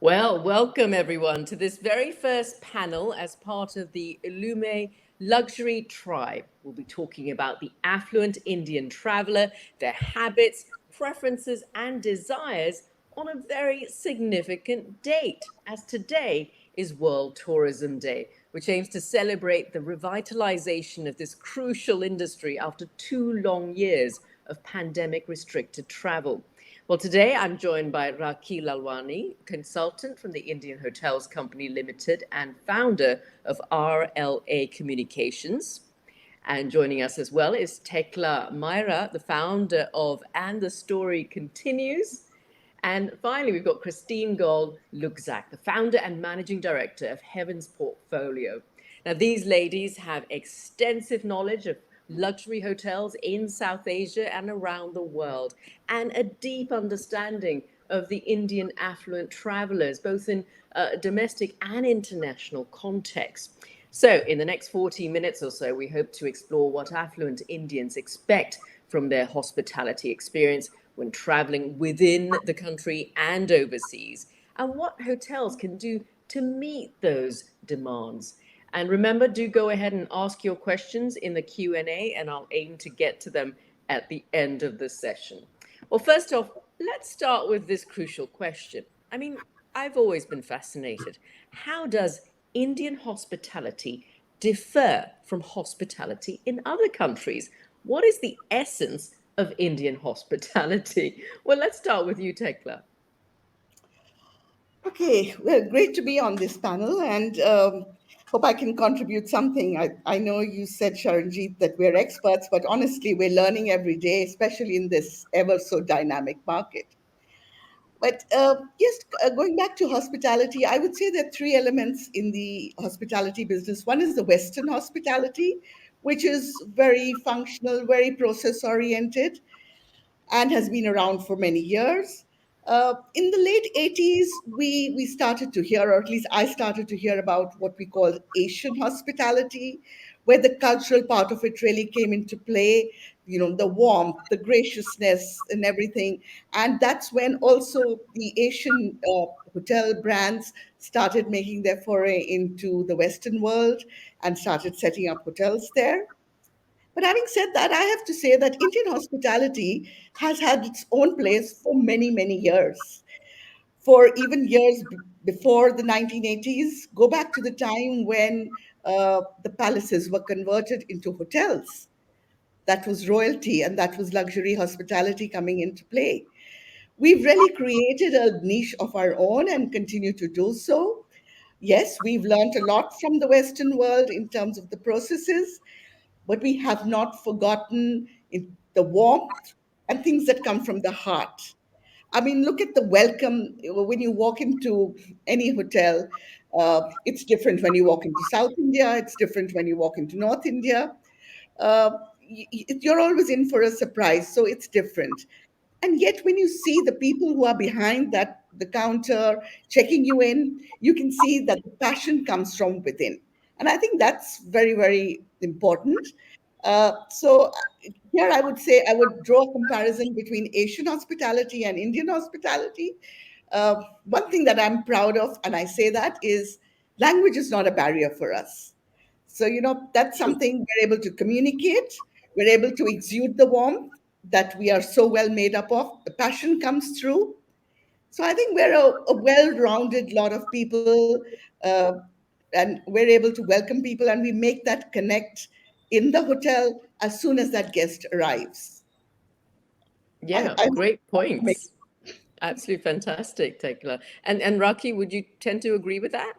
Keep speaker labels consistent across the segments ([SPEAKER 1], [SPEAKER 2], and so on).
[SPEAKER 1] Well, welcome everyone to this very first panel as part of the Illume Luxury Tribe. We'll be talking about the affluent Indian traveler, their habits, preferences, and desires on a very significant date, as today is World Tourism Day, which aims to celebrate the revitalization of this crucial industry after 2 long years of pandemic restricted travel. Well, today I'm joined by Rakhee Lalvani, consultant from the Indian Hotels Company Limited and founder of RLA Communications. And joining us as well is Tekla Maira, the founder of And the Story Continues. And finally, we've got Christine Gold Luczak, the founder and managing director of Heaven's Portfolio. Now, these ladies have extensive knowledge of luxury hotels in South Asia and around the world, and a deep understanding of the Indian affluent travelers, both in domestic and international context. So, in the next 40 minutes or so, we hope to explore what affluent Indians expect from their hospitality experience when traveling within the country and overseas, and what hotels can do to meet those demands. And remember, do go ahead and ask your questions in the Q&A, and I'll aim to get to them at the end of the session. Well, first off, let's start with this crucial question. I mean, I've always been fascinated. How does Indian hospitality differ from hospitality in other countries? What is the essence of Indian hospitality? Well, let's start with you, Tekla.
[SPEAKER 2] Okay, well, great to be on this panel and hope I can contribute something. I know you said, Sharanjit, that we're experts, but honestly, we're learning every day, especially in this ever so dynamic market. But yes, going back to hospitality, I would say there are three elements in the hospitality business. One is the Western hospitality, which is very functional, very process oriented, and has been around for many years. In the late 80s, we started to hear, or at least I started to hear about what we call Asian hospitality, where the cultural part of it really came into play, the warmth, the graciousness, and everything. And that's when also the Asian hotel brands started making their foray into the Western world and started setting up hotels there. But having said that, I have to say that Indian hospitality has had its own place for many, many years. For even years before the 1980s, go back to the time when the palaces were converted into hotels. That was royalty and that was luxury hospitality coming into play. We've really created a niche of our own and continue to do so. Yes, we've learned a lot from the Western world in terms of the processes, but we have not forgotten the warmth and things that come from the heart. I mean, look at the welcome when you walk into any hotel. It's different when you walk into South India, it's different when you walk into North India. Uh, you're always in for a surprise, so it's different. And yet, when you see the people who are behind the counter checking you in, you can see that the passion comes from within. And I think that's very, very important. So here I would say I would draw a comparison between Asian hospitality and Indian hospitality. One thing that I'm proud of, and I say that, is language is not a barrier for us. So, that's
[SPEAKER 1] True.
[SPEAKER 2] something we're able to communicate. We're able to exude the warmth that we are so well made up of. The passion comes through. So I think we're a well-rounded lot of people, uh, and we're able to welcome people, and we make that connect in the hotel as soon as that guest arrives.
[SPEAKER 1] Yeah,
[SPEAKER 2] I hope
[SPEAKER 1] great
[SPEAKER 2] that makes.
[SPEAKER 1] points. Absolutely fantastic, Tekla. And Rocky, would you tend to agree with that?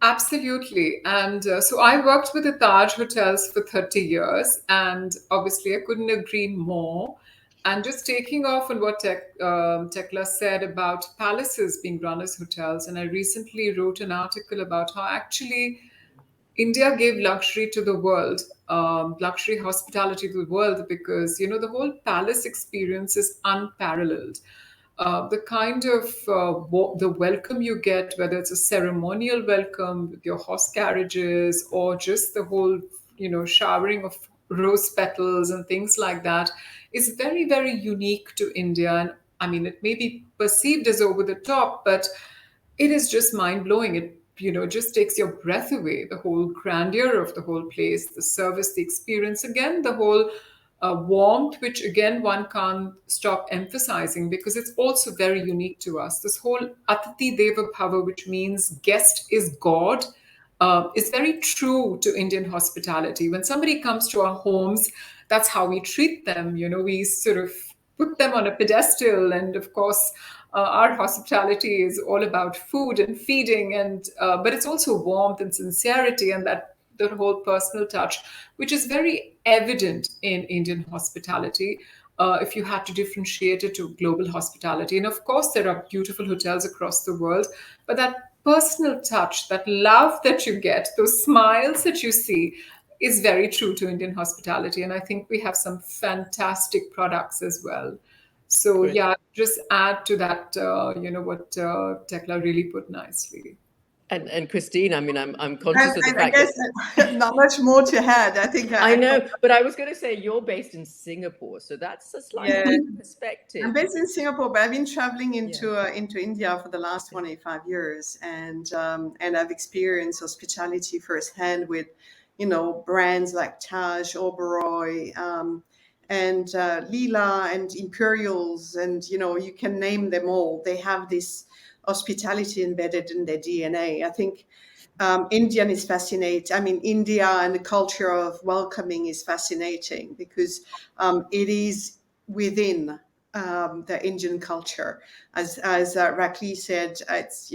[SPEAKER 3] Absolutely. And so I worked with the Taj Hotels for 30 years, and obviously I couldn't agree more. And just taking off on what Tekla said about palaces being run as hotels, and I recently wrote an article about how actually India gave luxury to the world, luxury hospitality to the world, because the whole palace experience is unparalleled. The kind of the welcome you get, whether it's a ceremonial welcome with your horse carriages or just the whole showering of rose petals and things like that, is very, very unique to India. And I mean, it may be perceived as over the top, but it is just mind blowing. It, just takes your breath away. The whole grandeur of the whole place, the service, the experience, again, the whole warmth, which again one can't stop emphasizing because it's also very unique to us. This whole Atati Deva Bhava, which means guest is God, is very true to Indian hospitality. When somebody comes to our homes, that's how we treat them. We sort of put them on a pedestal, and of course, our hospitality is all about food and feeding, and but it's also warmth and sincerity, and that the whole personal touch, which is very evident in Indian hospitality. If you had to differentiate it to global hospitality, and of course, there are beautiful hotels across the world, but that personal touch, that love that you get, those smiles that you see, is very true to Indian hospitality. And I think we have some fantastic products as well. So
[SPEAKER 1] Great.
[SPEAKER 3] yeah, just add to that, what Tekla really put nicely.
[SPEAKER 1] And Christine, I mean, I'm conscious of the
[SPEAKER 4] And I
[SPEAKER 1] fact
[SPEAKER 4] guess
[SPEAKER 1] that
[SPEAKER 4] not much more to add. I think
[SPEAKER 1] I know, but I was going to say you're based in Singapore, so that's a slightly
[SPEAKER 4] Yeah.
[SPEAKER 1] different perspective.
[SPEAKER 4] I'm based in Singapore, but I've been traveling into
[SPEAKER 1] Yeah.
[SPEAKER 4] into India for the last 25 years, and I've experienced hospitality firsthand with, brands like Taj, Oberoi, and Leela and Imperials, and you can name them all. They have this hospitality embedded in their DNA. I think Indian is fascinating. I mean, India and the culture of welcoming is fascinating because it is within the Indian culture. As Rakhee said, it's,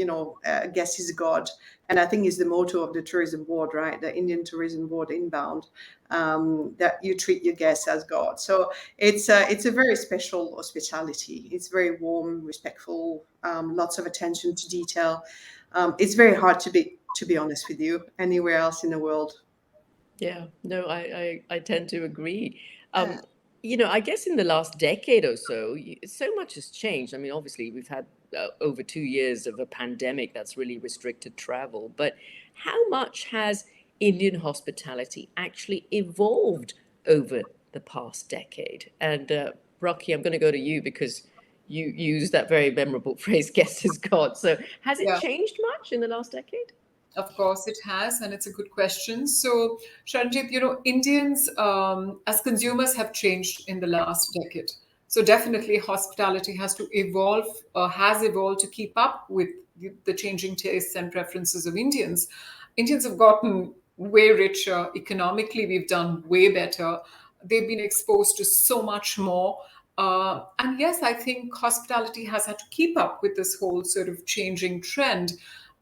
[SPEAKER 4] guest is God. And I think it's the motto of the tourism board, right? The Indian Tourism Board inbound, that you treat your guests as God. So it's a very special hospitality. It's very warm, respectful, lots of attention to detail. It's very hard to be honest with you, anywhere else in the world.
[SPEAKER 1] Yeah, no, I tend to agree. I guess in the last decade or so, so much has changed. I mean, obviously, we've had over 2 years of a pandemic that's really restricted travel, but how much has Indian hospitality actually evolved over the past decade? And Rocky, I'm going to go to you because you used that very memorable phrase, guest is God. So has it
[SPEAKER 3] Yeah.
[SPEAKER 1] changed much in the last decade?
[SPEAKER 3] Of course, it has, and it's a good question. So, Sharanjit, Indians as consumers have changed in the last decade. So, definitely, hospitality has evolved to keep up with the changing tastes and preferences of Indians. Indians have gotten way richer economically. We've done way better. They've been exposed to so much more. And yes, I think hospitality has had to keep up with this whole sort of changing trend.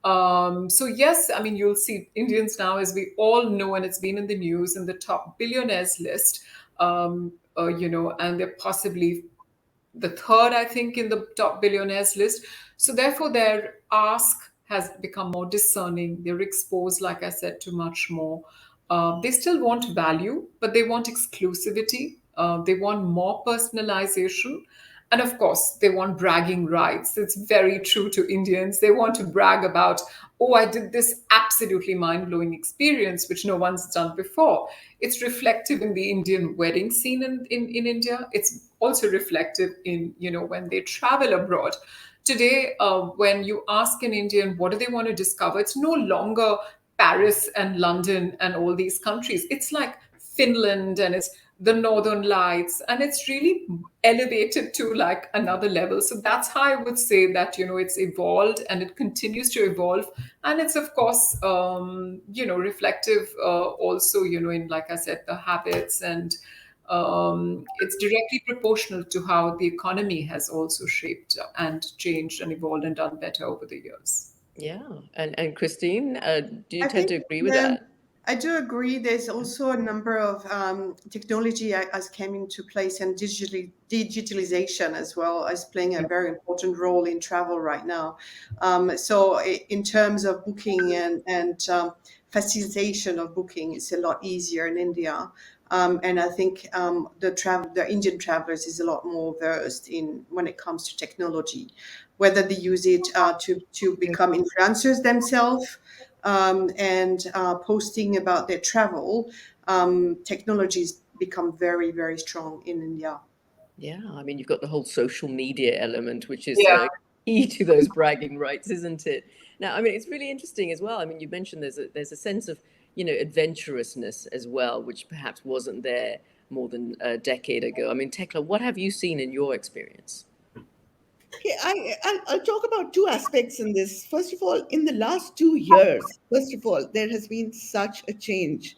[SPEAKER 3] So yes, I mean, you'll see Indians now, as we all know, and it's been in the news, in the top billionaires list, and they're possibly the third, I think, in the top billionaires list. So therefore, their ask has become more discerning. They're exposed, like I said, to much more. They still want value, but they want exclusivity. They want more personalization. And of course, they want bragging rights. It's very true to Indians. They want to brag about, oh, I did this absolutely mind blowing experience, which no one's done before. It's reflective in the Indian wedding scene in India. It's also reflective in, when they travel abroad. Today, when you ask an Indian, what do they want to discover? It's no longer Paris and London and all these countries. It's like Finland, and it's the Northern Lights, and it's really elevated to like another level. So that's how I would say that, it's evolved and it continues to evolve. And it's, of course, reflective also, in, like I said, the habits, and it's directly proportional to how the economy has also shaped and changed and evolved and done better over the years.
[SPEAKER 1] Yeah. And Christine, do you
[SPEAKER 4] I
[SPEAKER 1] tend
[SPEAKER 4] think
[SPEAKER 1] to agree with that?
[SPEAKER 4] I do agree. There's also a number of technology has came into place, and digitalization as well as playing a very important role in travel right now. So in terms of booking and facilitation of booking, it's a lot easier in India. And I think the Indian travelers is a lot more versed in when it comes to technology, whether they use it to become influencers themselves, and posting about their travel. Technologies become very, very strong in India.
[SPEAKER 1] Yeah, I mean, you've got the whole social media element, which is
[SPEAKER 3] Yeah.
[SPEAKER 1] key to those bragging rights, isn't it? Now, I mean, it's really interesting as well. I mean, you mentioned there's a sense of, adventurousness as well, which perhaps wasn't there more than a decade ago. I mean, Tekla, what have you seen in your experience?
[SPEAKER 2] Okay, I'll talk about two aspects in this. First of all, in the last 2 years, first of all, there has been such a change.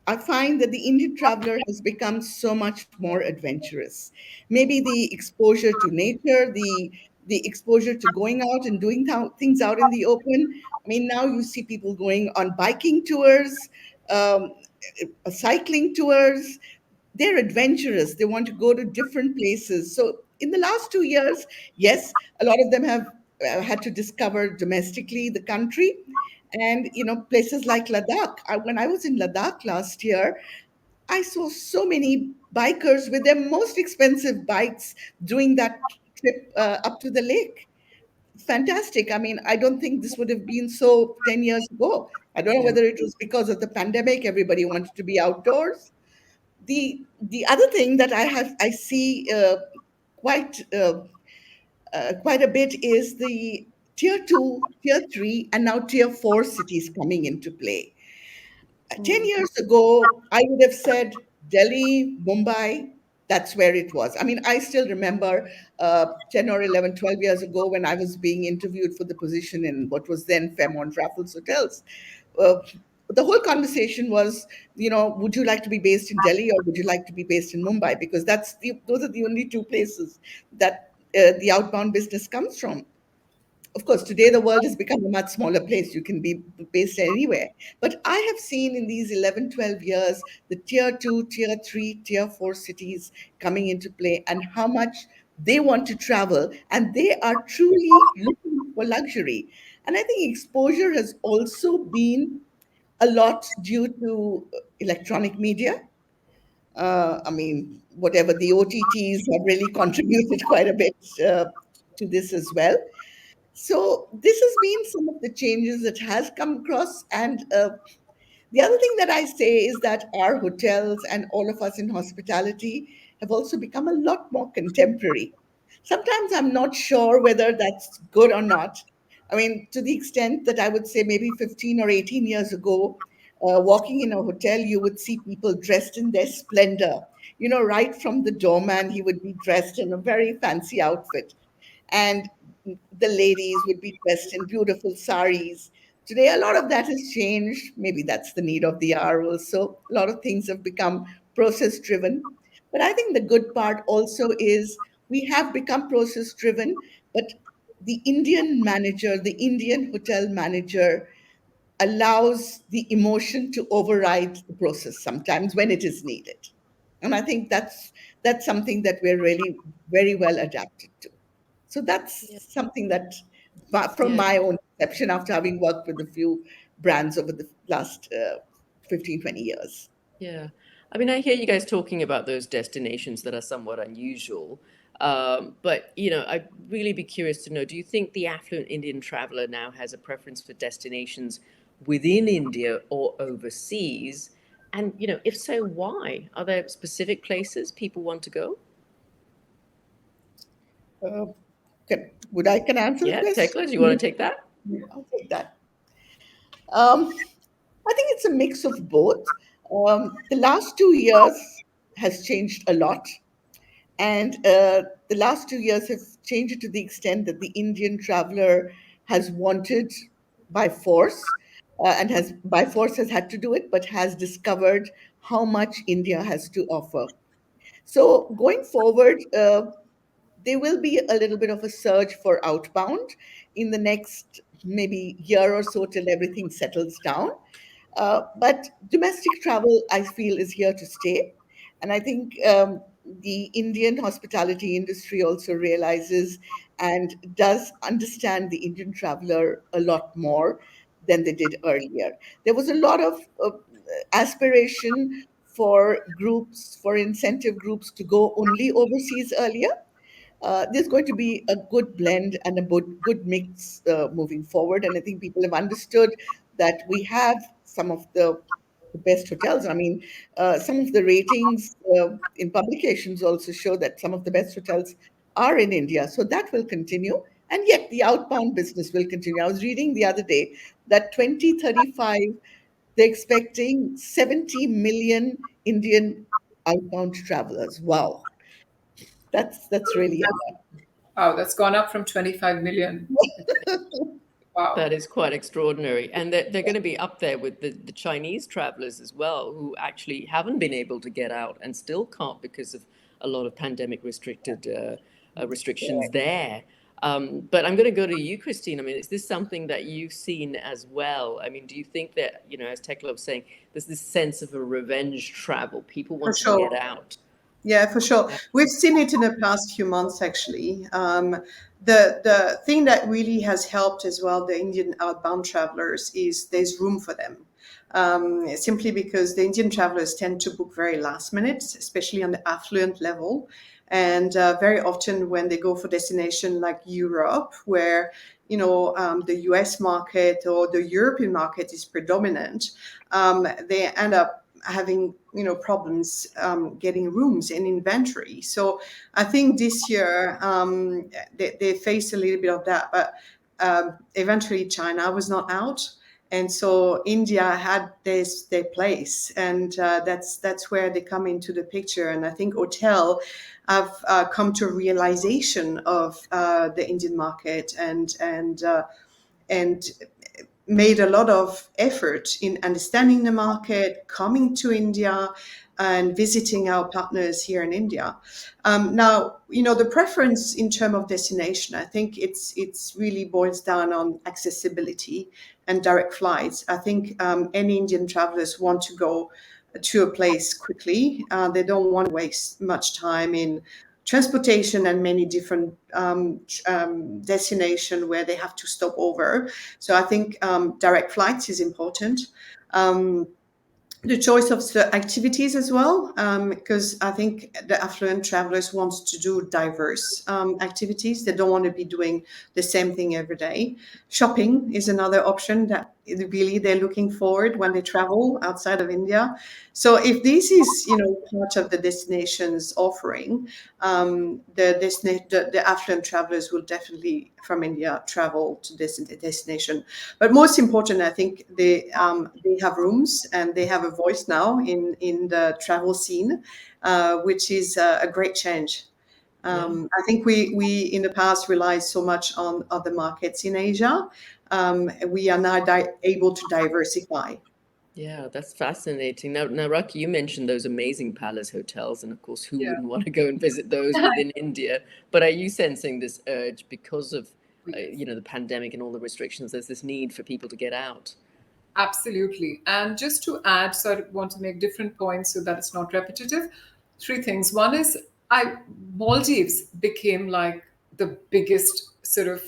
[SPEAKER 2] I find that the Indian traveler has become so much more adventurous. Maybe the exposure to nature, the exposure to going out and doing things out in the open. I mean, now you see people going on biking tours, um, cycling tours. They're adventurous. They want to go to different places. So in the last 2 years, yes, a lot of them have had to discover domestically the country, and places like Ladakh. When I was in Ladakh last year, I saw so many bikers with their most expensive bikes doing that trip up to the lake. Fantastic. I mean, I don't think this would have been so 10 years ago. I don't know
[SPEAKER 1] Yeah.
[SPEAKER 2] whether it was because of the pandemic, everybody wanted to be outdoors. The other thing that I see quite quite a bit is the tier two, tier three, and now tier four cities coming into play. 10
[SPEAKER 1] Mm.
[SPEAKER 2] years ago, I would have said Delhi, Mumbai, that's where it was. I mean, I still remember 10 or 11, 12 years ago when I was being interviewed for the position in what was then Fairmont Raffles Hotels. Uh, the whole conversation was, would you like to be based in Delhi or would you like to be based in Mumbai? Because those are the only two places that the outbound business comes from. Of course, today the world has become a much smaller place. You can be based anywhere. But I have seen in these 11, 12 years the tier two, tier three, tier four cities coming into play and how much they want to travel. And they are truly looking for luxury. And I think exposure has also been a lot due to electronic media. I mean, whatever the OTTs have really contributed quite a bit to this as well. So this has been some of the changes that has come across. And the other thing that I say is that our hotels and all of us in hospitality have also become a lot more contemporary. Sometimes I'm not sure whether that's good or not. I mean, to the extent that I would say maybe 15 or 18 years ago, walking in a hotel, you would see people dressed in their splendor. Right from the doorman, he would be dressed in a very fancy outfit, and the ladies would be dressed in beautiful saris. Today, a lot of that has changed. Maybe that's the need of the hour also. A lot of things have become process driven. But I think the good part also is we have become process driven, but the Indian manager, the Indian hotel manager, allows the emotion to override the process sometimes when it is needed. And I think that's something that we're really very well adapted to. So
[SPEAKER 1] Yeah.
[SPEAKER 2] that's something that, from
[SPEAKER 1] Yeah.
[SPEAKER 2] my own perception, after having worked with a few brands over the last 15, 20 years.
[SPEAKER 1] Yeah. I mean, I hear you guys talking about those destinations that are somewhat unusual. But, I'd really be curious to know, do you think the affluent Indian traveler now has a preference for destinations within India or overseas? And, if so, why? Are there specific places people want to go?
[SPEAKER 2] Uh, can I answer the
[SPEAKER 1] Yeah,
[SPEAKER 2] question?
[SPEAKER 1] Tekla, do you want to take that?
[SPEAKER 2] I'll take that. Um, I think it's a mix of both. The last 2 years has changed a lot. And the last 2 years have changed to the extent that the Indian traveler has wanted by force, and has by force has had to do it, but has discovered how much India has to offer. So going forward, there will be a little bit of a surge for outbound in the next maybe year or so till everything settles down. But domestic travel, I feel, is here to stay. And I think the Indian hospitality industry also realizes and does understand the Indian traveler a lot more than they did earlier. There was a lot of aspiration for groups, for incentive groups to go only overseas earlier. There's going to be a good blend and a good mix moving forward. And I think people have understood that we have some of the best hotels. I mean, some of the ratings in publications also show that some of the best hotels are in India. So that will continue. And yet the outbound business will continue. I was reading the other day that 2035, they're expecting 70 million Indian outbound travelers. Wow, that's really a lot.
[SPEAKER 3] Wow, that's gone up from 25 million. Wow.
[SPEAKER 1] That is quite extraordinary. And they're going to be up there with the Chinese travelers as well, who actually haven't been able to get out and still can't because of a lot of pandemic restrictions there. But I'm going to go to you, Christine. I mean, is this something that you've seen as well? I mean, do you think that, as Tekla was saying, there's this sense of a revenge travel? People
[SPEAKER 4] For
[SPEAKER 1] want to
[SPEAKER 4] sure.
[SPEAKER 1] get out.
[SPEAKER 4] Yeah, for sure. We've seen it in the past few months, actually. The thing that really has helped as well the Indian outbound travelers is there's room for them. Simply because the Indian travelers tend to book very last minute, especially on the affluent level. And very often when they go for destination like Europe, where the US market or the European market is predominant, they end up having problems getting rooms and inventory. So I think this year they faced a little bit of that, but eventually China was not out, and so India had their place, and that's where they come into the picture. And I think hotel have come to a realization of the Indian market and made a lot of effort in understanding the market, coming to India and visiting our partners here in India. Now, the preference in terms of destination, I think it's really boils down on accessibility and direct flights. I think any Indian travelers want to go to a place quickly. They don't want to waste much time in transportation and many different destinations where they have to stop over. So I think direct flights is important. The choice of activities as well, because I think the affluent travelers want to do diverse activities. They don't want to be doing the same thing every day. Shopping is another option that really they're looking forward when they travel outside of India. So if this is, part of the destination's offering, the affluent travelers will definitely from India travel to this destination. But most important, I think they have rooms and they have a voice now in the travel scene, which is a great change. I think we in the past relied so much on other markets in Asia. We are now able to diversify.
[SPEAKER 1] Yeah, that's fascinating. Now, Rakhee, you mentioned those amazing palace hotels, and of course, who
[SPEAKER 3] Yeah.
[SPEAKER 1] wouldn't want to go and visit those within India? But are you sensing this urge because of, the pandemic and all the restrictions? There's this need for people to get out.
[SPEAKER 3] Absolutely. And just to add, so I want to make different points so that it's not repetitive. Three things. One is Maldives became like the biggest sort of,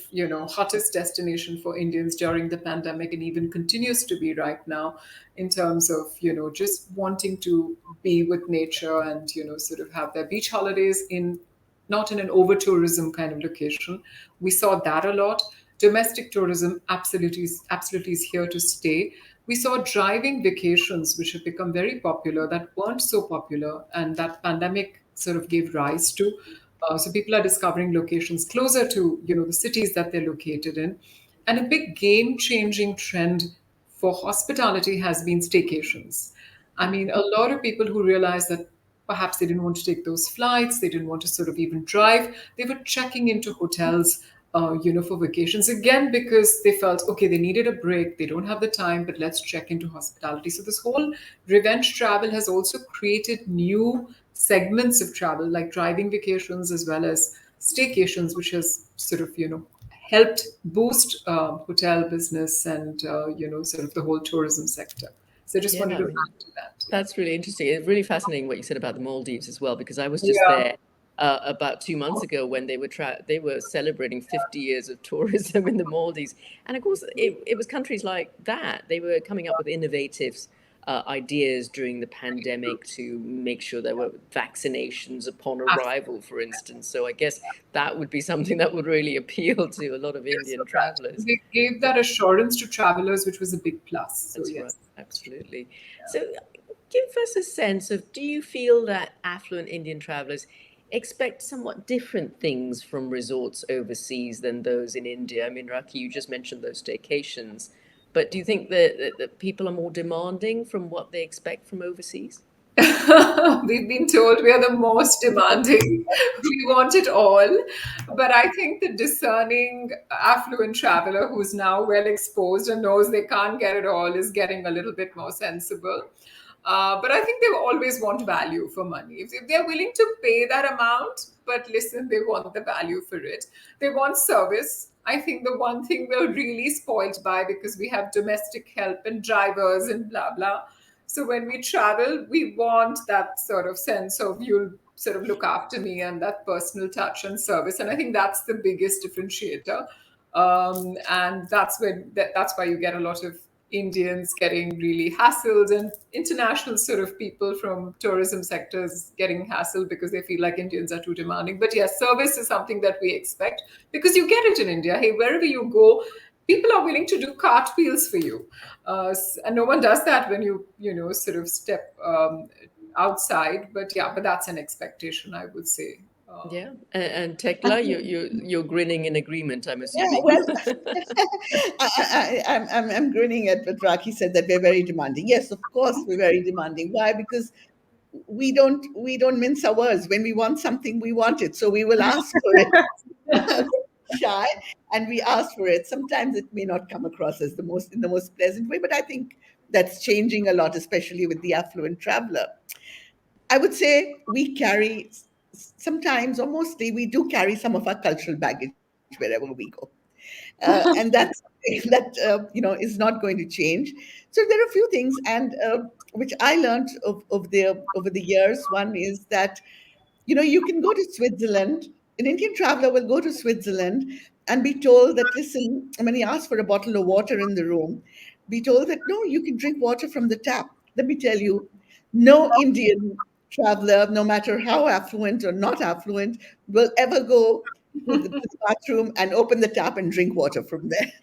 [SPEAKER 3] hottest destination for Indians during the pandemic, and even continues to be right now in terms of, just wanting to be with nature and, sort of have their beach holidays not in an over tourism kind of location. We saw that a lot. Domestic tourism absolutely is here to stay. We saw driving vacations, which have become very popular, that weren't so popular, and that pandemic sort of gave rise to. So people are discovering locations closer to the cities that they're located in, and a big game-changing trend for hospitality has been staycations. I mean, a lot of people who realize that perhaps they didn't want to take those flights, they didn't want to sort of even drive, they were checking into hotels, for vacations again, because they felt, okay, they needed a break, they don't have the time, but let's check into hospitality. So this whole revenge travel has also created new segments of travel, like driving vacations as well as staycations, which has sort of, helped boost hotel business and, sort of the whole tourism sector. So I just wanted to add to that.
[SPEAKER 1] That's really interesting. It's really fascinating what you said about the Maldives as well, because I was just
[SPEAKER 3] Yeah.
[SPEAKER 1] there about 2 months ago when they were celebrating 50 years of tourism in the Maldives, and of course it was countries like that. They were coming up with innovative ideas during the pandemic to make sure there were vaccinations upon arrival, for instance. So I guess that would be something that would really appeal to a lot of Indian travelers.
[SPEAKER 3] They gave that assurance to travelers, which was a big plus. So
[SPEAKER 1] That's
[SPEAKER 3] yes.
[SPEAKER 1] right, absolutely. So give us a sense of, do you feel that affluent Indian travelers, expect somewhat different things from resorts overseas than those in India? I mean, Rakhee, you just mentioned those staycations, but do you think that people are more demanding from what they expect from overseas?
[SPEAKER 3] We've been told we are the most demanding. We want it all. But I think the discerning, affluent traveler who's now well exposed and knows they can't get it all is getting a little bit more sensible. But I think they always want value for money. If they're willing to pay that amount, but listen, they want the value for it. They want service. I think the one thing we're really spoiled by, because we have domestic help and drivers and blah, blah. So when we travel, we want that sort of sense of you'll sort of look after me and that personal touch and service. And I think that's the biggest differentiator. And that's why you get a lot of Indians getting really hassled, and international sort of people from tourism sectors getting hassled because they feel like Indians are too demanding. But yes, service is something that we expect because you get it in India. Hey, wherever you go, people are willing to do cartwheels for you, and no one does that when you sort of step outside. But yeah, but that's an expectation, I would say.
[SPEAKER 1] Yeah, and Tekla, you're grinning in agreement, I'm
[SPEAKER 2] Yeah,
[SPEAKER 1] assuming.
[SPEAKER 2] well, I'm grinning at what Rakhee said, that we're very demanding. Yes, of course, we're very demanding. Why? Because we don't mince our words. When we want something, we want it, so we will ask for it. Shy, and we ask for it. Sometimes it may not come across as the most pleasant way, but I think that's changing a lot, especially with the affluent traveler. I would say we carry sometimes, or mostly, we do carry some of our cultural baggage wherever we go, and that's something that is not going to change. So there are a few things, and which I learned over the years. One is that you can go to Switzerland. An Indian traveler will go to Switzerland and be told that, listen, when he asks for a bottle of water in the room, be told that, no, you can drink water from the tap. Let me tell you, no Indian traveler, no matter how affluent or not affluent, will ever go to the bathroom and open the tap and drink water from there.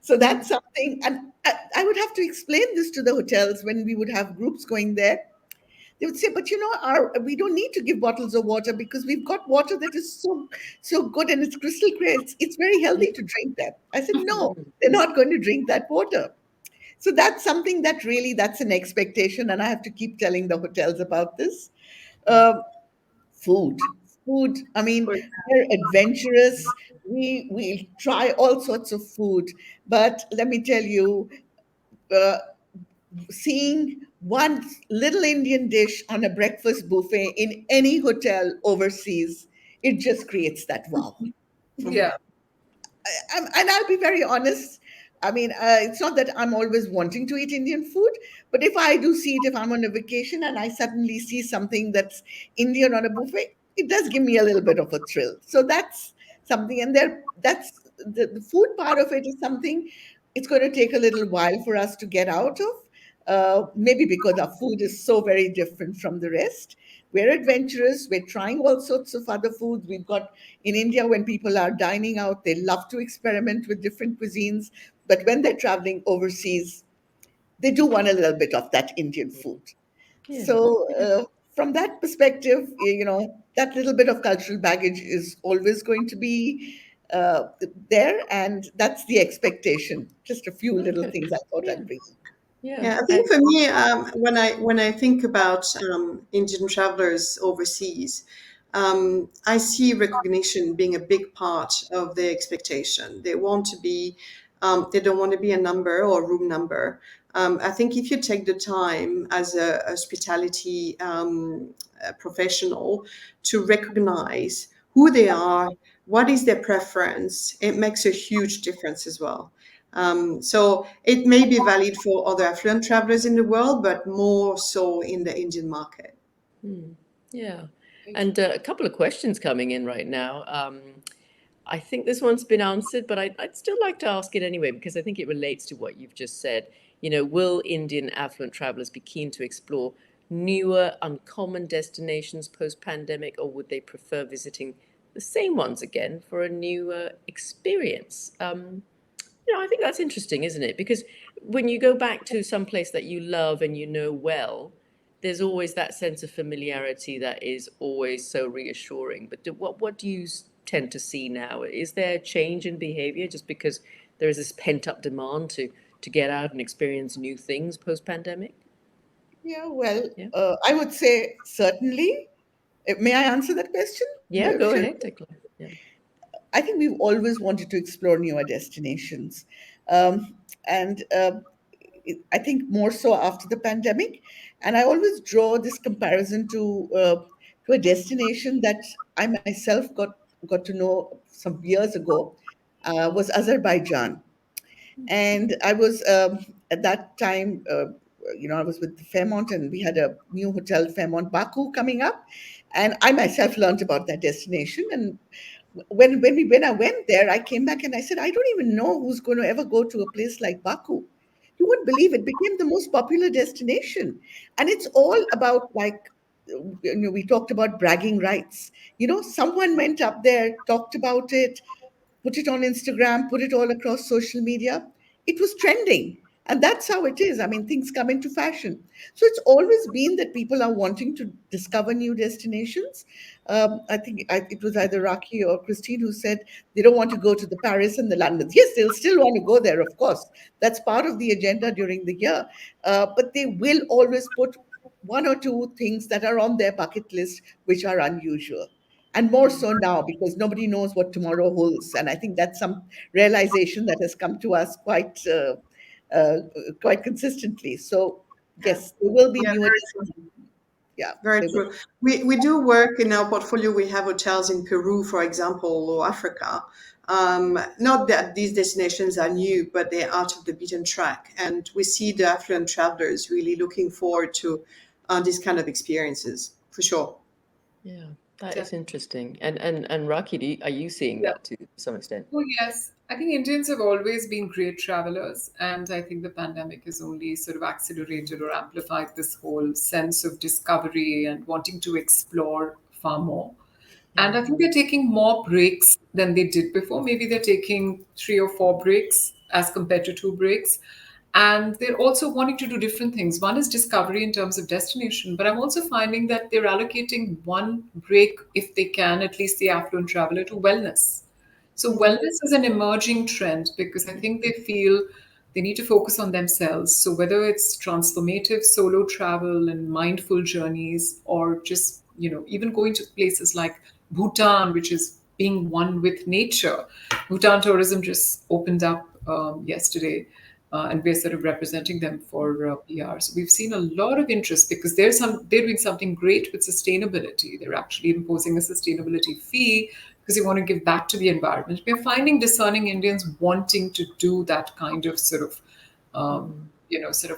[SPEAKER 2] So that's something. And I would have to explain this to the hotels when we would have groups going there. They would say, but we don't need to give bottles of water because we've got water that is so good and it's crystal clear. It's very healthy to drink that. I said, no, they're not going to drink that water. So that's something that really, that's an expectation, and I have to keep telling the hotels about this. Um, food, food. I mean, we're adventurous. We try all sorts of food, but let me tell you, uh, seeing one little Indian dish on a breakfast buffet in any hotel overseas, it just creates that wow.
[SPEAKER 3] Yeah.
[SPEAKER 2] And I'll be very honest. I mean, it's not that I'm always wanting to eat Indian food, but if I do see it, if I'm on a vacation and I suddenly see something that's Indian on a buffet, it does give me a little bit of a thrill. So that's something. And that's the food part of it is something it's going to take a little while for us to get out of. Maybe because our food is so very different from the rest. We're adventurous. We're trying all sorts of other foods. We've got in India, when people are dining out, they love to experiment with different cuisines. But when they're traveling overseas, they do want a little bit of that Indian food.
[SPEAKER 1] Yeah.
[SPEAKER 2] So, from that perspective, that little bit of cultural baggage is always going to be there, and that's the expectation. Just a few little
[SPEAKER 1] Okay.
[SPEAKER 2] things I thought
[SPEAKER 1] Yeah.
[SPEAKER 2] I'd bring.
[SPEAKER 1] Yeah.
[SPEAKER 4] Yeah, I think for me, when I think about Indian travelers overseas, I see recognition being a big part of their expectation. They want to be, they don't want to be a number or a room number. I think if you take the time as a hospitality professional to recognize who they are, what is their preference, it makes a huge difference as well. So it may be valid for other affluent travelers in the world, but more so in the Indian market.
[SPEAKER 1] Yeah. And a couple of questions coming in right now. I think this one's been answered, but I'd still like to ask it anyway because I think it relates to what you've just said. Will Indian affluent travelers be keen to explore newer, uncommon destinations post-pandemic, or would they prefer visiting the same ones again for a new experience? I think that's interesting, isn't it? Because when you go back to some place that you love and you know well, there's always that sense of familiarity that is always so reassuring. But what do you tend to see now? Is there a change in behavior just because there is this pent up demand to get out and experience new things post pandemic?
[SPEAKER 2] Yeah, well,
[SPEAKER 1] Yeah.
[SPEAKER 2] I would say certainly. May I answer that question?
[SPEAKER 1] Yeah, go
[SPEAKER 2] Shall
[SPEAKER 1] ahead, Tekla. Yeah.
[SPEAKER 2] I think we've always wanted to explore newer destinations. And I think more so after the pandemic. And I always draw this comparison to a destination that I myself got to know some years ago, was Azerbaijan. And I was at that time, I was with the Fairmont, and we had a new hotel, Fairmont Baku, coming up. And I myself learned about that destination. And when I went there, I came back and I said, I don't even know who's going to ever go to a place like Baku. You wouldn't believe it became the most popular destination, and it's all about like, we talked about bragging rights. Someone went up there, talked about it, put it on Instagram, put it all across social media. It was trending. And that's how it is. I mean, things come into fashion. So it's always been that people are wanting to discover new destinations. I think it was either Rakhee or Christine who said they don't want to go to the Paris and the Londons. Yes, they'll still want to go there, of course. That's part of the agenda during the year. But they will always put one or two things that are on their bucket list, which are unusual, and more so now because nobody knows what tomorrow holds. And I think that's some realization that has come to us uh, quite consistently. So
[SPEAKER 4] Yeah,
[SPEAKER 2] yes, there will be
[SPEAKER 4] yeah,
[SPEAKER 2] newer.
[SPEAKER 4] very true.
[SPEAKER 2] Yeah,
[SPEAKER 4] Very
[SPEAKER 2] there will.
[SPEAKER 4] true. We do work in our portfolio. We have hotels in Peru, for example, or Africa. Not that these destinations are new, but they're out of the beaten track. And we see the affluent travelers really looking forward to these kind of experiences, for sure.
[SPEAKER 1] Yeah, that is
[SPEAKER 3] Definitely.
[SPEAKER 1] interesting. And Rocky, are you seeing
[SPEAKER 3] Yeah.
[SPEAKER 1] that to some extent?
[SPEAKER 3] Oh, yes. I think Indians have always been great travelers, and I think the pandemic has only sort of accelerated or amplified this whole sense of discovery and wanting to explore far more. And
[SPEAKER 1] Yeah.
[SPEAKER 3] I think they're taking more breaks than they did before. Maybe they're taking 3 or 4 breaks as compared to 2 breaks. And they're also wanting to do different things. One is discovery in terms of destination, but I'm also finding that they're allocating one break, if they can, at least the affluent traveler, to wellness. So
[SPEAKER 2] Mm.
[SPEAKER 3] wellness is an emerging trend because I think they feel they need to focus on themselves. So whether it's transformative solo travel and mindful journeys, or just even going to places like Bhutan, which is being one with nature. Bhutan tourism just opened up yesterday, and we're sort of representing them for PR. So we've seen a lot of interest because they're doing something great with sustainability. They're actually imposing a sustainability fee because they want to give back to the environment. We're finding discerning Indians wanting to do that kind of sort of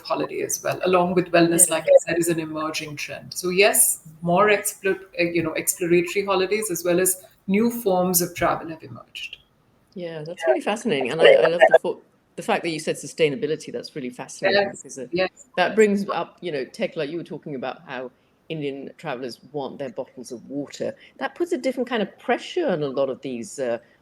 [SPEAKER 3] holiday as well, along with wellness,
[SPEAKER 1] Yeah.
[SPEAKER 3] like I said, is an emerging trend. So yes, more exploratory holidays as well as new forms of travel have emerged.
[SPEAKER 1] Yeah, that's really fascinating. And I love the fact that you said sustainability. That's really fascinating
[SPEAKER 3] Yes,
[SPEAKER 1] because
[SPEAKER 3] yes,
[SPEAKER 1] that brings up, Tekla, you were talking about how Indian travelers want their bottles of water. That puts a different kind of pressure on a lot of these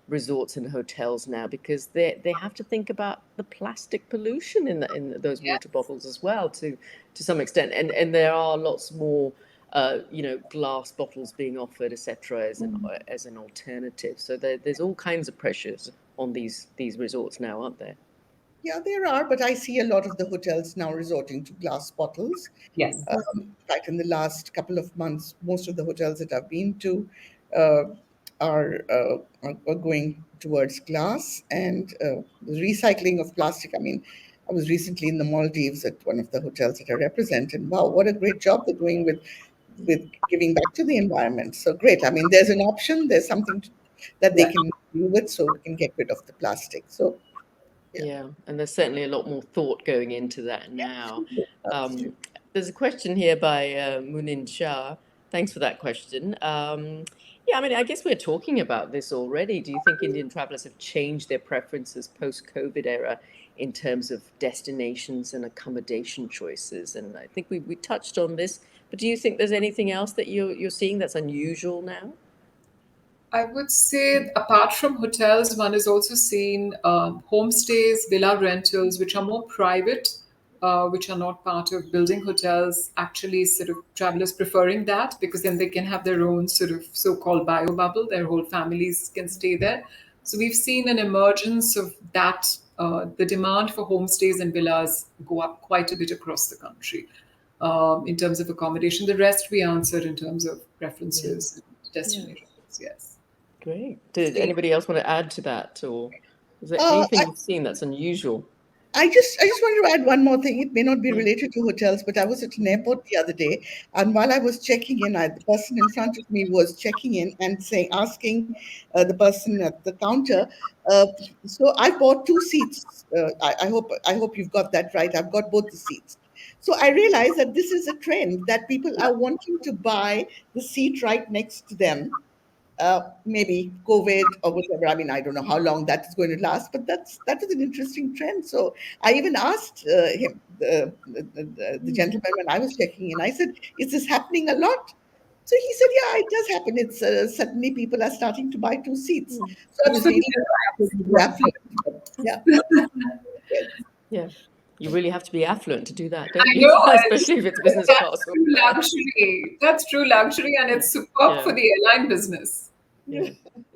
[SPEAKER 1] resorts and hotels now because they have to think about the plastic pollution in those
[SPEAKER 3] yes.
[SPEAKER 1] water bottles as well to some extent. And there are lots more glass bottles being offered, etc., as an alternative. So there's all kinds of pressures on these resorts now, aren't there?
[SPEAKER 2] Yeah, there are, but I see a lot of the hotels now resorting to glass bottles.
[SPEAKER 3] Yes.
[SPEAKER 2] In fact, in the last couple of months, most of the hotels that I've been to uh, are going towards glass and the recycling of plastic. I mean, I was recently in the Maldives at one of the hotels that I represent, and wow, what a great job they're doing with giving back to the environment. So great. I mean, there's an option. There's something that they
[SPEAKER 3] Yeah.
[SPEAKER 2] can do with, so we can get rid of the plastic. So yeah,
[SPEAKER 1] Yeah, and there's certainly a lot more thought going into that now.
[SPEAKER 2] absolutely.
[SPEAKER 1] There's a question here by Munin Shah. Thanks for that question. Yeah, I mean, I guess we're talking about this already. Do you think Indian travelers have changed their preferences post-COVID era in terms of destinations and accommodation choices? And I think we touched on this, but do you think there's anything else that you're seeing that's unusual now?
[SPEAKER 3] I would say, apart from hotels, one is also seeing homestays, villa rentals, which are more private, which are not part of building hotels, actually sort of travelers preferring that because then they can have their own sort of so-called bio bubble. Their whole families can stay there. So we've seen an emergence of that. The demand for homestays and villas go up quite a bit across the country in terms of accommodation. The rest we answered in terms of preferences and destinations. Yes.
[SPEAKER 1] Great. Did
[SPEAKER 3] See-
[SPEAKER 1] anybody else want to add to that, or is there
[SPEAKER 2] Uh,
[SPEAKER 1] anything you've seen that's unusual?
[SPEAKER 2] I just wanted to add one more thing. It may not be
[SPEAKER 1] Mm.
[SPEAKER 2] related to hotels, but I was at an airport the other day, and while I was checking in, the person in front of me was checking in and asking the person at the counter. Uh, so I bought two seats. I hope you've got that right. I've got both the seats. So I realized that this is a trend that people are wanting to buy the seat right next to them, maybe COVID or whatever. I mean, I don't know how long that is going to last, but that was an interesting trend. So I even asked the gentleman when I was checking in. I said, "Is this happening a lot?" So he said, "Yeah, it does happen. It's suddenly people are starting to buy two seats." So I was
[SPEAKER 3] Absolutely
[SPEAKER 2] reading the
[SPEAKER 3] right.
[SPEAKER 2] affluent. Yeah. Yes.
[SPEAKER 1] Yeah. You really have to be affluent to do that, don't
[SPEAKER 3] I
[SPEAKER 1] you?
[SPEAKER 3] know.
[SPEAKER 1] Especially if it's business class.
[SPEAKER 3] That's true luxury. That's true luxury, and it's superb
[SPEAKER 1] Yeah.
[SPEAKER 3] for the airline business.
[SPEAKER 1] Yeah,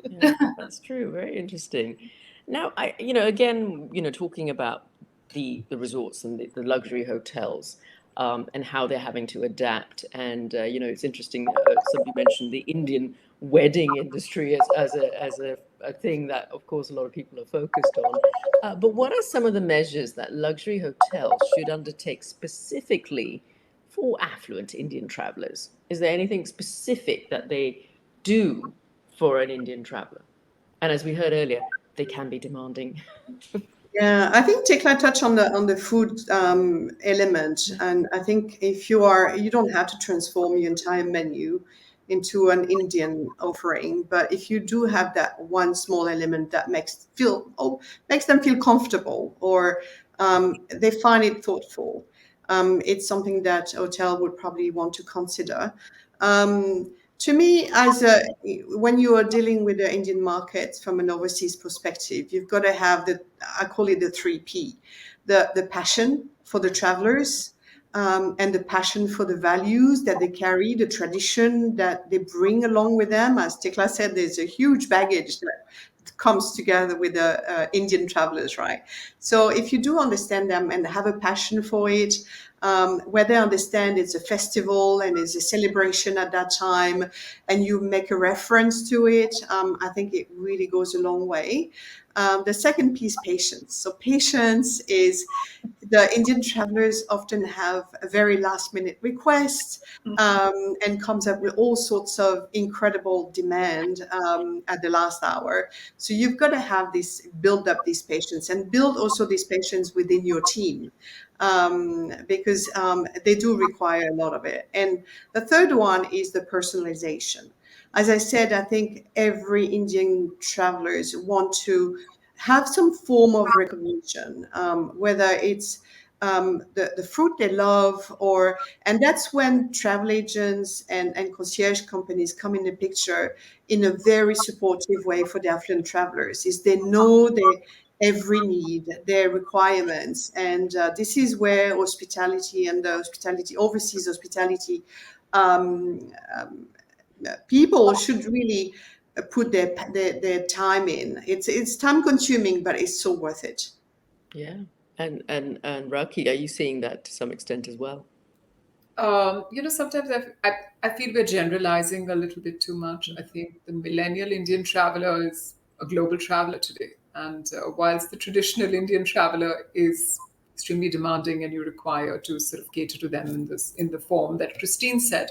[SPEAKER 1] yeah, that's true. Very interesting. Now, again, talking about the resorts and the luxury hotels, and how they're having to adapt. And it's interesting. Somebody mentioned the Indian wedding industry as a thing that, of course, a lot of people are focused on. But what are some of the measures that luxury hotels should undertake specifically for affluent Indian travelers? Is there anything specific that they do for an Indian traveler? And as we heard earlier, they can be demanding.
[SPEAKER 4] Yeah, I think Tekla touched on the food element, and I think if you don't have to transform your entire menu into an Indian offering, but if you do have that one small element that makes them feel comfortable, or they find it thoughtful, it's something that hotel would probably want to consider. To me, when you are dealing with the Indian market from an overseas perspective, you've got to have I call it the 3P, the passion for the travelers, and the passion for the values that they carry, the tradition that they bring along with them. As Tekla said, there's a huge baggage that comes together with the Indian travelers, right? So if you do understand them and have a passion for it, where they understand it's a festival and it's a celebration at that time, and you make a reference to it, I think it really goes a long way. The second piece, patience. So patience is, the Indian travelers often have a very last minute request, and comes up with all sorts of incredible demand at the last hour. So you've got to build up this patience, and build also this patience within your team, because they do require a lot of it. And the third one is the personalization. As I said, I think every Indian travelers want to have some form of recognition, whether it's the fruit they love, and that's when travel agents and concierge companies come in the picture in a very supportive way for the affluent travelers. Is they know their every need, their requirements, and this is where hospitality and the overseas hospitality, um, um, people should really put their time in. It's time consuming, but it's so worth it.
[SPEAKER 1] Yeah. And Rakhee, are you seeing that to some extent as well?
[SPEAKER 3] Sometimes I feel we're generalizing a little bit too much. I think the millennial Indian traveler is a global traveler today. And whilst the traditional Indian traveler is extremely demanding and you require to sort of cater to them in the form that Christine said,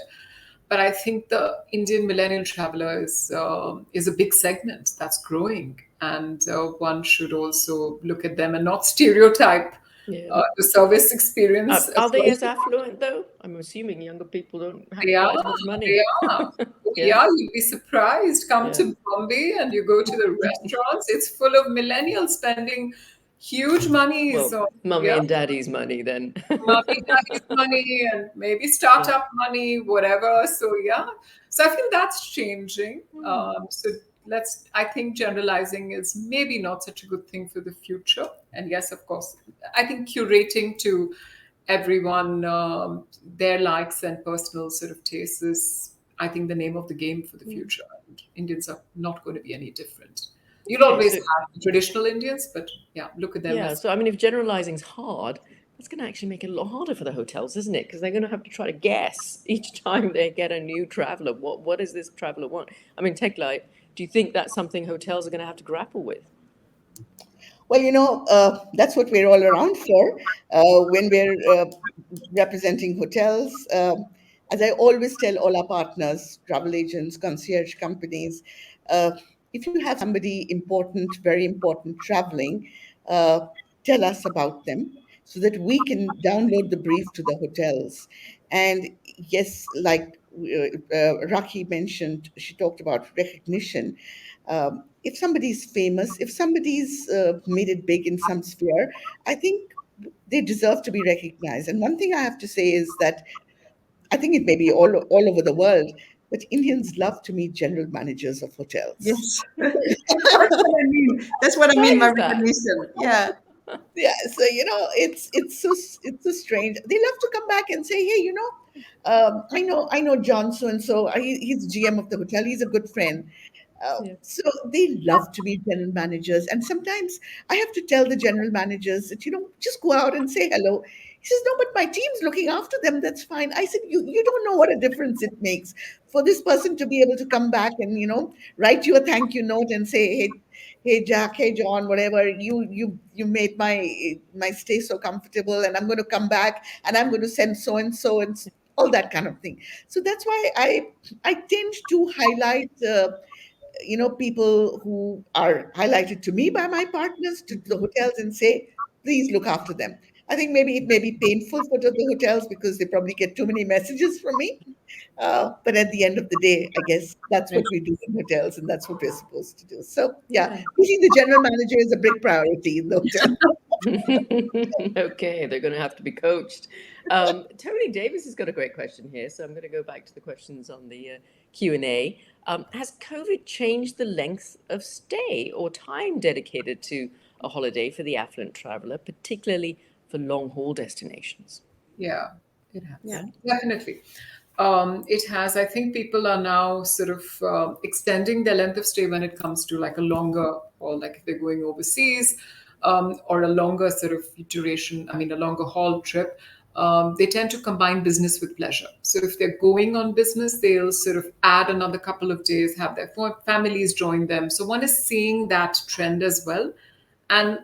[SPEAKER 3] but I think the Indian millennial traveler is a big segment that's growing, and one should also look at them and not stereotype
[SPEAKER 1] Yeah.
[SPEAKER 3] the service experience.
[SPEAKER 1] Are they as affluent though? I'm assuming younger people don't have
[SPEAKER 3] They are.
[SPEAKER 1] quite as much money.
[SPEAKER 3] They are. Oh,
[SPEAKER 1] Yeah.
[SPEAKER 3] yeah, you'd be surprised. Come
[SPEAKER 1] Yeah.
[SPEAKER 3] to Bombay and you go to the restaurants. It's full of millennials spending huge monies
[SPEAKER 1] Well,
[SPEAKER 3] on,
[SPEAKER 1] mummy
[SPEAKER 3] yeah,
[SPEAKER 1] and daddy's money then.
[SPEAKER 3] mommy, daddy's money, and maybe startup money, whatever. So yeah, so I feel that's changing. So I think generalizing is maybe not such a good thing for the future. And yes, of course, I think curating to everyone, their likes and personal sort of tastes is, I think, the name of the game for the future. And Indians are not going to be any different. You'll
[SPEAKER 1] Okay,
[SPEAKER 3] always
[SPEAKER 1] so
[SPEAKER 3] have the traditional Indians, but yeah, look at them
[SPEAKER 1] yeah,
[SPEAKER 3] as
[SPEAKER 1] so I mean, if generalizing's hard, that's going to actually make it a lot harder for the hotels, isn't it? Because they're going to have to try to guess each time they get a new traveler. What does this traveler want? I mean, Tekla, do you think that's something hotels are going to have to grapple with?
[SPEAKER 2] Well, that's what we're all around for when we're representing hotels. As I always tell all our partners, travel agents, concierge companies, uh, if you have somebody important, very important traveling, uh, tell us about them so that we can download the brief to the hotels. And yes, like Rakhee mentioned, she talked about recognition. If somebody's famous, if somebody's made it big in some sphere, I think they deserve to be recognized. And one thing I have to say is that I think it may be all over the world, but Indians love to meet general managers of hotels.
[SPEAKER 4] Yes. That's what I mean. That's what I
[SPEAKER 1] Why
[SPEAKER 4] mean by
[SPEAKER 1] is that?
[SPEAKER 4] recognition. Yeah.
[SPEAKER 2] Yeah, so it's so strange. They love to come back and say, hey, I know John so and so. He's GM of the hotel. He's a good friend.
[SPEAKER 1] Yeah.
[SPEAKER 2] So they love to be general managers, and sometimes I have to tell the general managers that just go out and say hello. He says, no, but my team's looking after them. That's fine. I said, you don't know what a difference it makes for this person to be able to come back and write you a thank you note and say, hey Jack, hey John, whatever, you made my stay so comfortable, and I'm going to come back and I'm going to send so and so and all that kind of thing. So that's why I tend to highlight people who are highlighted to me by my partners to the hotels and say, please look after them. I think maybe it may be painful for the hotels because they probably get too many messages from me. But at the end of the day, I guess that's what we do in hotels, and that's what we're supposed to do. So, yeah,
[SPEAKER 1] Yeah.
[SPEAKER 2] meeting the general manager is a big priority in the hotel.
[SPEAKER 1] Okay, they're going to have to be coached. Tony Davis has got a great question here, so I'm going to go back to the questions on the Q&A. Has COVID changed the length of stay or time dedicated to a holiday for the affluent traveler, particularly for long-haul destinations?
[SPEAKER 3] yeah, it has.
[SPEAKER 4] Yeah.
[SPEAKER 3] Definitely. It has. I think people are now sort of extending their length of stay when it comes to like a longer, or like if they're going overseas, or a longer sort of duration, I mean, a longer haul trip. They tend to combine business with pleasure. So if they're going on business, they'll sort of add another couple of days, have their families join them. So one is seeing that trend as well. And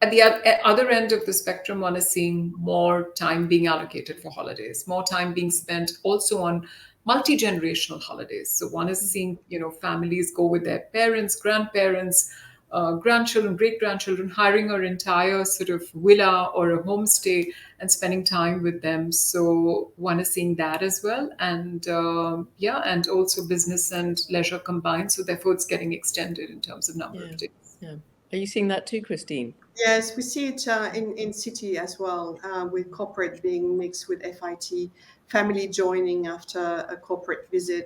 [SPEAKER 3] at the other end of the spectrum, one is seeing more time being allocated for holidays, more time being spent also on multi-generational holidays. So one is seeing, families go with their parents, grandparents, grandchildren, great grandchildren, hiring an entire sort of villa or a homestay and spending time with them. So one is seeing that as well, and and also business and leisure combined. So therefore, it's getting extended in terms of number
[SPEAKER 1] Yeah,
[SPEAKER 3] of days.
[SPEAKER 1] yeah. Are you seeing that too, Christine?
[SPEAKER 4] Yes, we see it in city as well, with corporate being mixed with FIT, family joining after a corporate visit.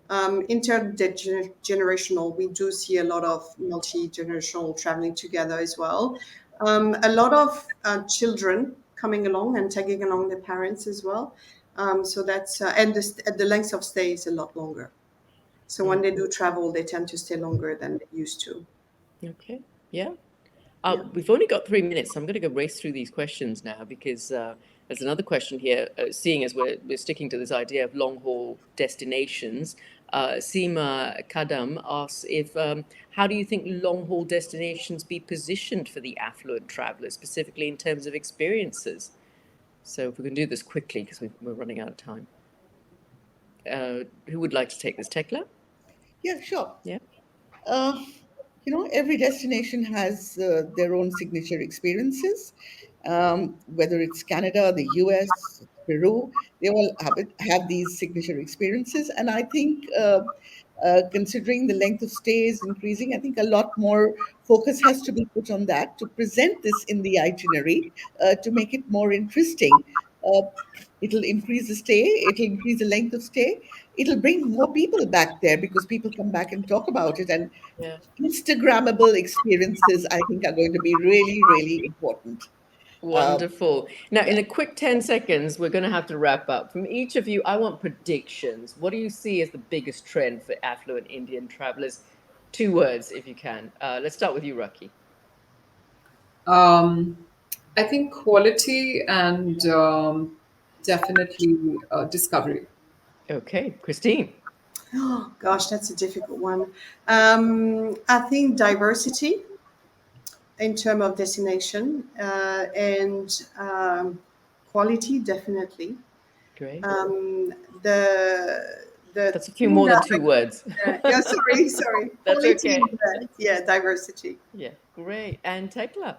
[SPEAKER 4] Intergenerational, we do see a lot of multi-generational traveling together as well. A lot of children coming along and tagging along their parents as well. So that's and the length of stay is a lot longer. So when they do travel, they tend to stay longer than they used to.
[SPEAKER 1] Okay, yeah.
[SPEAKER 4] Yeah.
[SPEAKER 1] We've only got 3 minutes, so I'm going to go race through these questions now because there's another question here. Seeing as we're sticking to this idea of long haul destinations, Seema Kadam asks if how do you think long haul destinations be positioned for the affluent traveller, specifically in terms of experiences? So if we can do this quickly because we're running out of time. Who would like to take this, Tekla?
[SPEAKER 2] Yeah, sure.
[SPEAKER 1] Yeah.
[SPEAKER 2] Uh, every destination has their own signature experiences. Whether it's Canada, the US, Peru, they all have these signature experiences. And I think, considering the length of stay is increasing, I think a lot more focus has to be put on that to present this in the itinerary to make it more interesting. Uh, it'll increase the stay, it'll increase the length of stay, it'll bring more people back there because people come back and talk about it. And
[SPEAKER 1] Yeah.
[SPEAKER 2] Instagrammable experiences, I think, are going to be really, really important.
[SPEAKER 1] Wonderful. Now, in a quick 10 seconds, we're going to have to wrap up. From each of you, I want predictions. What do you see as the biggest trend for affluent Indian travelers? 2 words, if you can. Let's start with you, Rakhee.
[SPEAKER 3] I think quality and definitely discovery.
[SPEAKER 1] Okay, Christine.
[SPEAKER 4] Oh gosh, that's a difficult one. I think diversity in terms of destination and quality, definitely.
[SPEAKER 1] Great.
[SPEAKER 4] Um, the
[SPEAKER 1] That's a few
[SPEAKER 4] thing
[SPEAKER 1] more than
[SPEAKER 4] that
[SPEAKER 1] 2 words.
[SPEAKER 4] yeah, sorry.
[SPEAKER 1] That's
[SPEAKER 4] Quality,
[SPEAKER 1] okay.
[SPEAKER 4] yeah, diversity.
[SPEAKER 1] Yeah, great. And Tekla.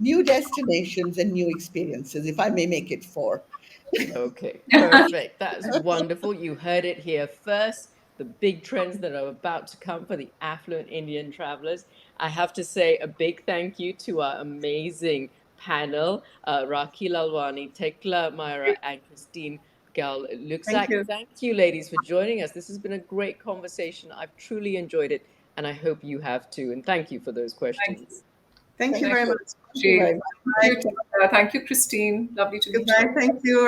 [SPEAKER 2] New destinations and new experiences, if I may make it 4.
[SPEAKER 1] Okay, perfect. That's wonderful. You heard it here first. The big trends that are about to come for the affluent Indian travelers. I have to say a big thank you to our amazing panel, Rakhee, Lalvani, Tekla, Maira, and Christine Galle
[SPEAKER 4] Thank
[SPEAKER 1] Luczak.
[SPEAKER 4] you.
[SPEAKER 1] Thank you, ladies, for joining us. This has been a great conversation. I've truly enjoyed it, and I hope you have too. And thank you for those
[SPEAKER 3] Thank you.
[SPEAKER 1] questions.
[SPEAKER 4] Thank you
[SPEAKER 2] Thank
[SPEAKER 4] very
[SPEAKER 2] you.
[SPEAKER 4] much.
[SPEAKER 2] Thank you very much.
[SPEAKER 3] Thank you, Christine. Lovely to meet you.
[SPEAKER 4] Goodbye. Thank you.